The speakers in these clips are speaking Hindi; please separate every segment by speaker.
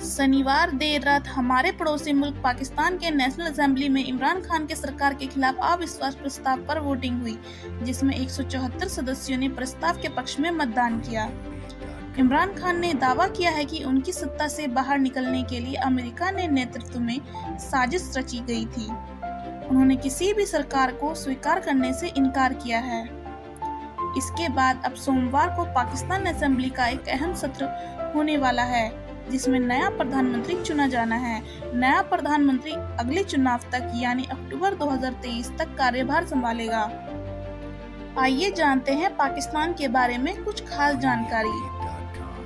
Speaker 1: शनिवार देर रात हमारे पड़ोसी मुल्क पाकिस्तान के नेशनल असेंबली में इमरान खान के सरकार के खिलाफ अविश्वास प्रस्ताव पर वोटिंग हुई, जिसमें 174 सदस्यों ने प्रस्ताव के पक्ष में मतदान किया। इमरान खान ने दावा किया है कि उनकी सत्ता से बाहर निकलने के लिए अमेरिका के नेतृत्व में साजिश रची गई थी। उन्होंने किसी भी सरकार को स्वीकार करने से इनकार किया है। इसके बाद अब सोमवार को पाकिस्तान असेंबली का एक अहम सत्र होने वाला है, जिसमें नया प्रधानमंत्री चुना जाना है। नया प्रधानमंत्री अगले चुनाव तक यानी अक्टूबर 2023 तक कार्यभार संभालेगा। आइए जानते हैं पाकिस्तान के बारे में कुछ खास जानकारी।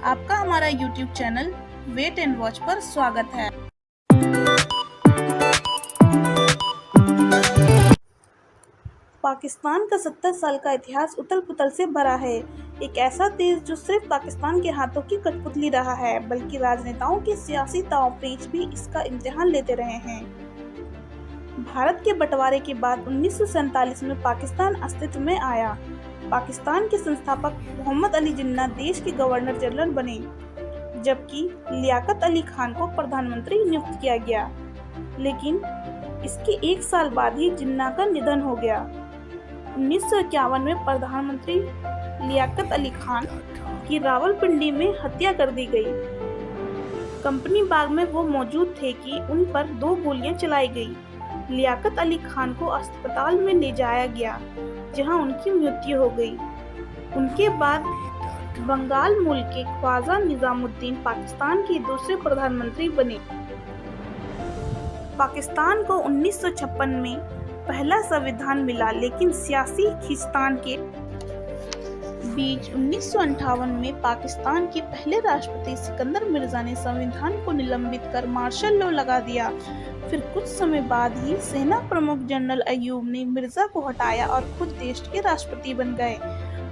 Speaker 1: आपका हमारा YouTube channel wait and watch पर स्वागत है। पाकिस्तान का 70 साल का इतिहास उथल पुथल से भरा है। एक ऐसा देश जो सिर्फ पाकिस्तान के हाथों की कठपुतली रहा है, बल्कि राजनेताओं के सियासी दांव-पेच भी इसका इम्तिहान लेते रहे हैं। भारत के बंटवारे के बाद 1947 में पाकिस्तान अस्तित्व में आया। पाकिस्तान के संस्थापक मोहम्मद अली जिन्ना देश के गवर्नर जनरल बने, जबकि लियाकत अली खान को प्रधानमंत्री नियुक्त किया गया। लेकिन इसके एक साल बाद ही जिन्ना का निधन हो गया। 1951 में प्रधानमंत्री लियाकत अली खान की रावलपिंडी में हत्या कर दी गई। कंपनी बाग में वो मौजूद थे कि उन पर 2 गोलियां चलाई गई। लियाकत अली खान को अस्पताल में ले जाया गया, जहां उनकी मृत्यु हो गई। उनके बाद बंगाल मूल के ख्वाजा निजामुद्दीन पाकिस्तान के दूसरे प्रधानमंत्री बने। पाकिस्तान को 1956 में पहला संविधान मिला, लेकिन सियासी खींचतान के बीच 1958 में पाकिस्तान के पहले राष्ट्रपति सिकंदर मिर्जा ने संविधान को निलंबित कर मार्शल लॉ लगा दिया। फिर कुछ समय बाद ही सेना प्रमुख जनरल अयूब ने मिर्जा को हटाया और खुद देश के राष्ट्रपति बन गए।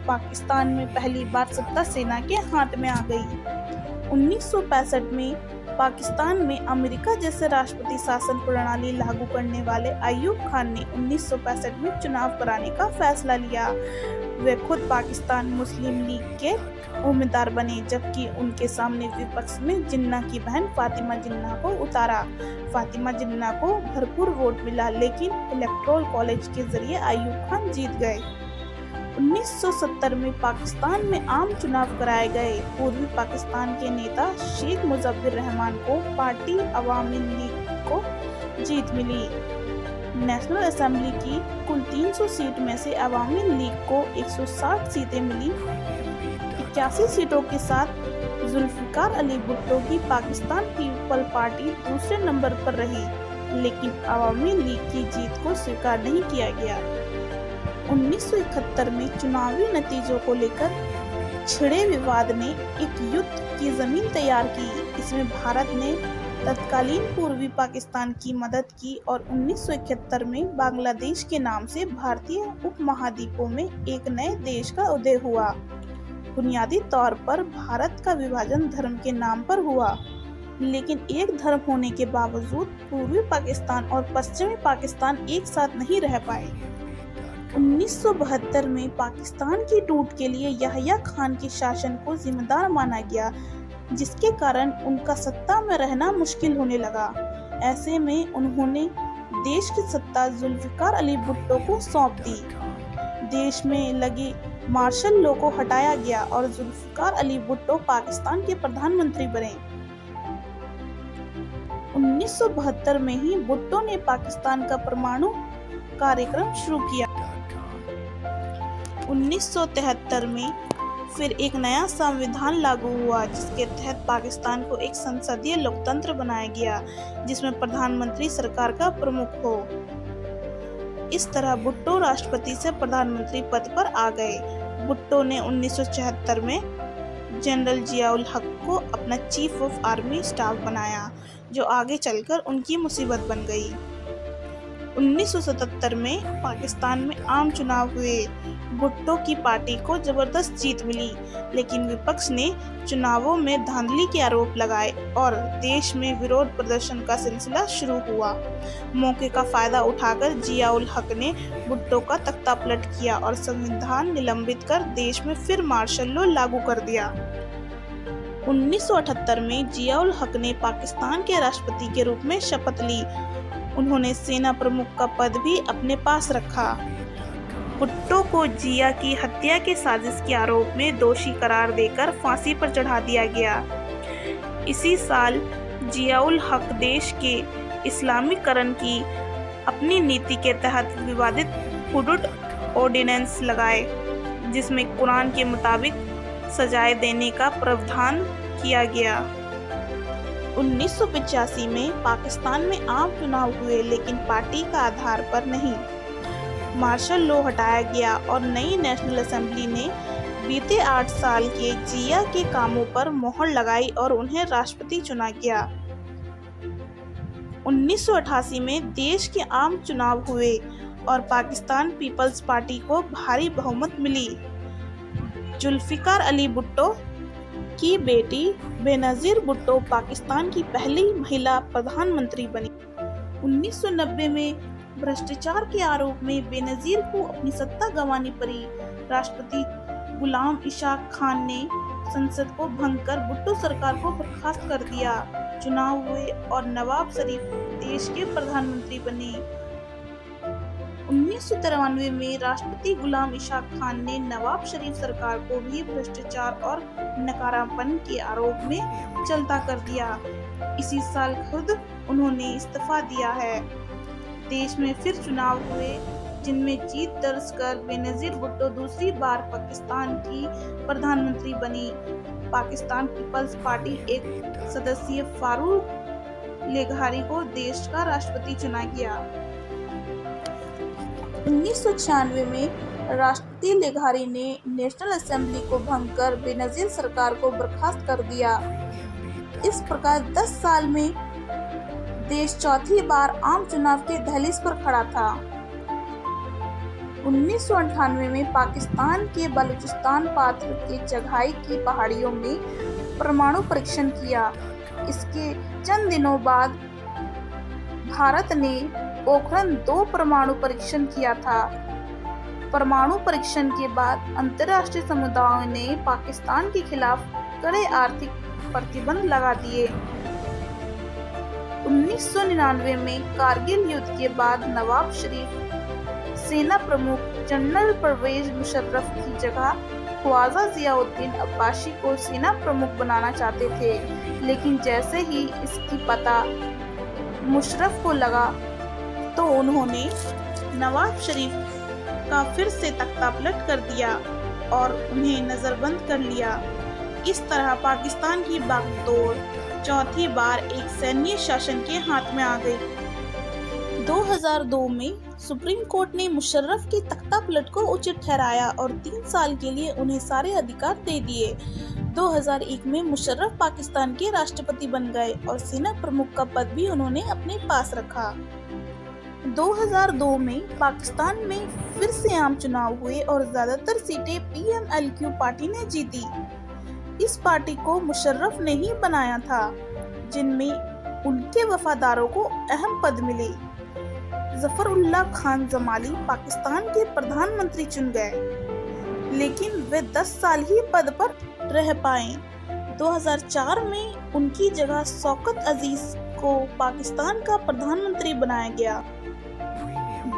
Speaker 1: पाकिस्तान में पहली बार सत्ता सेना के हाथ में आ गई। 1965 में पाकिस्तान में अमेरिका जैसे राष्ट्रपति शासन प्रणाली लागू करने वाले अयूब खान ने 1965 में चुनाव कराने का फैसला लिया। वे खुद पाकिस्तान मुस्लिम लीग के उम्मीदवार बने, जबकि उनके सामने विपक्ष में जिन्ना की बहन फातिमा जिन्ना को उतारा। फातिमा जिन्ना को भरपूर वोट मिला, लेकिन इलेक्टोरल कॉलेज के जरिए अयूब खान जीत गए। 1970 में पाकिस्तान में आम चुनाव कराए गए। पूर्वी पाकिस्तान के नेता शेख मुजफ्फर रहमान को पार्टी अवामी लीग को जीत मिली। नेशनल असेंबली की कुल 300 सीट में से अवामी लीग को 160 सीटें मिली। 81 सीटों के साथ जुल्फिकार अली भुट्टो की पाकिस्तान पीपल पार्टी दूसरे नंबर पर रही, लेकिन अवामी लीग की जीत को स्वीकार नहीं किया गया। 1971 में चुनावी नतीजों को लेकर छिड़े विवाद ने एक युद्ध की जमीन तैयार की। इसमें भारत ने तत्कालीन पूर्वी पाकिस्तान की मदद की और 1971 में बांग्लादेश के नाम से भारतीय उपमहाद्वीपों में एक नए देश का उदय हुआ। बुनियादी तौर पर भारत का विभाजन धर्म के नाम पर हुआ, लेकिन एक धर्म होने के बावजूद पूर्वी पाकिस्तान और पश्चिमी पाकिस्तान एक साथ नहीं रह पाए। 1972 में पाकिस्तान की टूट के लिए याह्या खान के शासन को जिम्मेदार माना गया, जिसके कारण उनका सत्ता में रहना मुश्किल होने लगा। ऐसे में उन्होंने देश की सत्ता जुल्फिकार अली भुट्टो को सौंप दी। देश में लगे मार्शल लॉ को हटाया गया और जुल्फिकार अली भुट्टो पाकिस्तान के प्रधानमंत्री बने। 1972 में ही भुट्टो ने पाकिस्तान का परमाणु कार्यक्रम शुरू किया। 1973 में फिर एक नया संविधान लागू हुआ, जिसके तहत पाकिस्तान को एक संसदीय लोकतंत्र बनाया गया, जिसमें प्रधानमंत्री सरकार का प्रमुख हो। इस तरह भुट्टो राष्ट्रपति से प्रधानमंत्री पद पर आ गए। भुट्टो ने 1976 में जनरल जियाउल हक को अपना चीफ ऑफ आर्मी स्टाफ बनाया, जो आगे चलकर उनकी मुसीबत बन गई। 1977 में पाकिस्तान में आम चुनाव हुए। भुट्टो की पार्टी को जबरदस्त जीत मिली, लेकिन विपक्ष ने चुनावों में धांधली के आरोप लगाए और देश में विरोध प्रदर्शन का सिलसिला शुरू हुआ। मौके का फायदा उठाकर जियाउल हक ने भुट्टो का तख्ता पलट किया और संविधान निलंबित कर देश में फिर मार्शल लॉ लागू कर दिया। 1978 में जियाउल हक ने पाकिस्तान के राष्ट्रपति के रूप में शपथ ली। उन्होंने सेना प्रमुख का पद भी अपने पास रखा। भुट्टो को जिया की हत्या के साजिश के आरोप में दोषी करार देकर फांसी पर चढ़ा दिया गया। इसी साल जियाउल हक देश के इस्लामीकरण की अपनी नीति के तहत विवादित हुदूद ऑर्डिनेंस लगाए, जिसमें कुरान के मुताबिक सजाएं देने का प्रावधान किया गया। 1985 में पाकिस्तान में आम चुनाव हुए, लेकिन पार्टी का आधार पर नहीं। मार्शल लॉ हटाया गया और नई नेशनल असेंबली ने बीते 8 साल के जिया के कामों पर मोहर लगाई और उन्हें राष्ट्रपति चुना गया। 1988 में देश के आम चुनाव हुए और पाकिस्तान पीपल्स पार्टी को भारी बहुमत मिली। जुल्फिकार अली भुट्टो की बेटी बेनज़ीर भुट्टो पाकिस्तान की पहली महिला प्रधानमंत्री बनी। 1990 में भ्रष्टाचार के आरोप में बेनज़ीर को अपनी सत्ता गंवानी पड़ी। राष्ट्रपति गुलाम इशाक खान ने संसद को भंग कर भुट्टो सरकार को बर्खास्त कर दिया। चुनाव हुए और नवाब शरीफ देश के प्रधानमंत्री बने। 1993 में राष्ट्रपति गुलाम इशाक खान ने नवाब शरीफ सरकार को भी भ्रष्टाचार और नकारापन के आरोप में चलता कर दिया। इसी साल खुद उन्होंने इस्तीफा दिया है। देश में फिर चुनाव हुए, जिनमें जीत दर्ज कर बेनज़ीर भुट्टो दूसरी बार पाकिस्तान की प्रधानमंत्री बनी। पाकिस्तान पीपल्स पार्टी एक सदस्यीय फारूक लेघारी को देश का राष्ट्रपति चुना गया। 1996 में राष्ट्रपति लेघारी ने नेशनल असेंबली को भंग कर बेनज़ीर सरकार को बर्खास्त कर दिया। इस प्रकार 10 साल में देश चौथी बार आम चुनाव के दहलीज पर खड़ा था। 1998 में पाकिस्तान के बलूचिस्तान प्रांत के चगाई की पहाड़ियों में परमाणु परीक्षण किया। इसके चंद दिनों बाद भारत ने पोखरण 2 परमाणु परीक्षण किया था। परमाणु परीक्षण के बाद अंतर्राष्ट्रीय समुदाय ने पाकिस्तान के खिलाफ कड़े आर्थिक प्रतिबंध लगा दिए। 1999 में कारगिल युद्ध के बाद नवाब शरीफ सेना प्रमुख जनरल परवेज मुशर्रफ की जगह ख्वाजा जियाउद्दीन अब्बासी को सेना प्रमुख बनाना चाहते थे, लेकिन जैसे ही इसकी पता मुशर्रफ को लगा तो उन्होंने नवाब शरीफ का फिर से तख्तापलट कर दिया और उन्हें नजरबंद कर लिया। इस तरह पाकिस्तान की बागडोर चौथी बार एक सैन्य शासन के हाथ में आ गई। 2002 में सुप्रीम कोर्ट ने मुशर्रफ की तख्तापलट को उचित ठहराया और 3 साल के लिए उन्हें सारे अधिकार दे दिए। 2001 में मुशर्रफ पाकिस्तान के राष्ट्रपति बन गए और सेना प्रमुख का पद भी उन्होंने अपने पास रखा। 2002 में पाकिस्तान में फिर से आम चुनाव हुए और ज्यादातर सीटें PMLQ पार्टी ने जीती। इस पार्टी को मुशर्रफ ने ही बनाया था, जिनमें उनके वफादारों को अहम पद मिले। जफरुल्लाह खान जमाली पाकिस्तान के प्रधानमंत्री चुन गए, लेकिन वे 10 साल ही पद पर रह पाए। 2004 में उनकी जगह शौकत अजीज को पाकिस्तान का प्रधानमंत्री बनाया गया।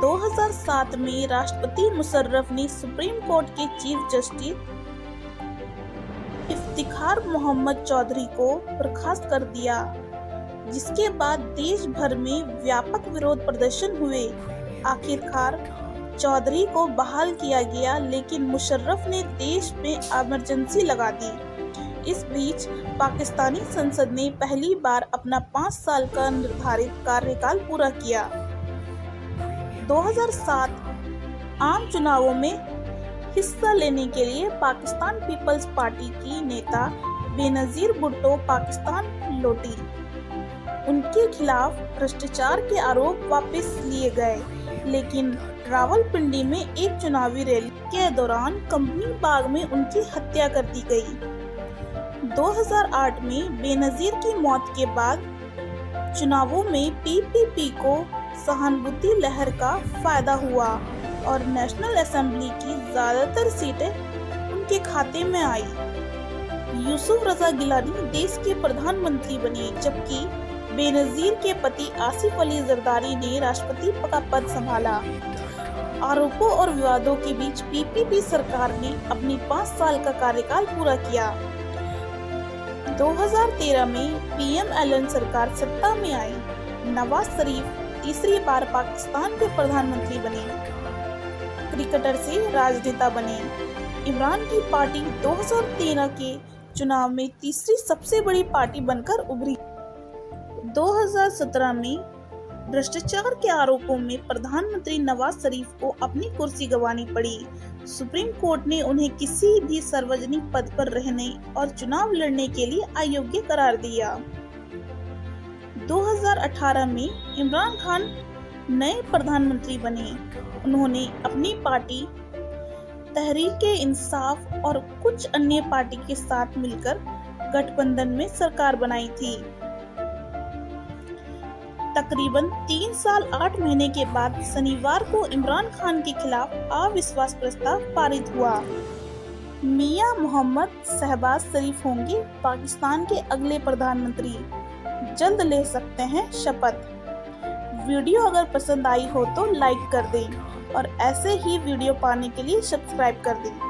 Speaker 1: 2007 में राष्ट्रपति मुशर्रफ ने सुप्रीम कोर्ट के चीफ जस्टिस इफ्तिखार मोहम्मद चौधरी को बर्खास्त कर दिया, जिसके बाद देश भर में व्यापक विरोध प्रदर्शन हुए। आखिरकार चौधरी को बहाल किया गया, लेकिन मुशर्रफ ने देश में इमरजेंसी लगा दी। इस बीच पाकिस्तानी संसद ने पहली बार अपना 5 साल का निर्धारित कार्यकाल पूरा किया। 2007 आम चुनावों में हिस्सा लेने के लिए पाकिस्तान पीपल्स पार्टी की नेता बेनज़ीर भुट्टो पाकिस्तान लौटी। उनके खिलाफ भ्रष्टाचार के आरोप वापस लिए गए, लेकिन रावलपिंडी में एक चुनावी रैली के दौरान कंपनी बाग में उनकी हत्या कर दी गई। 2008 में बेनज़ीर की मौत के बाद चुनावों में PPP को सहानुभूति लहर का फायदा हुआ और नेशनल असेंबली की ज्यादातर सीटें उनके खाते में आई। यूसुफ रजा गिलानी देश के प्रधानमंत्री बने, जबकि बेनजीर के पति आसिफ अली जरदारी ने राष्ट्रपति का पद संभाला। आरोपों और विवादों के बीच पीपीपी सरकार ने अपनी 5 साल का कार्यकाल पूरा किया। 2013 में पीएम-एलन सरकार सत्ता में आई। नवाज शरीफ तीसरी बार पाकिस्तान के प्रधानमंत्री बने। क्रिकेटर से राजनेता बने। इमरान की पार्टी 2013 के चुनाव में तीसरी सबसे बड़ी पार्टी बनकर उभरी। 2017 में भ्रष्टाचार के आरोपों में प्रधानमंत्री नवाज शरीफ को अपनी कुर्सी गंवानी पड़ी। सुप्रीम कोर्ट ने उन्हें किसी भी सार्वजनिक पद पर रहने और चुनाव लड़ने के लिए अयोग्य करार दिया। 2018 में इमरान खान नए प्रधानमंत्री बने। उन्होंने अपनी पार्टी तहरीक-ए-इंसाफ और कुछ अन्य पार्टी के साथ मिलकर गठबंधन में सरकार बनाई थी। तकरीबन 3 साल 8 महीने के बाद शनिवार को इमरान खान के खिलाफ अविश्वास प्रस्ताव पारित हुआ। मियां मोहम्मद शहबाज शरीफ होंगे पाकिस्तान के अगले प्रधानमंत्री। जल्द ले सकते हैं शपथ। वीडियो अगर पसंद आई हो तो लाइक कर दें और ऐसे ही वीडियो पाने के लिए सब्सक्राइब कर दें।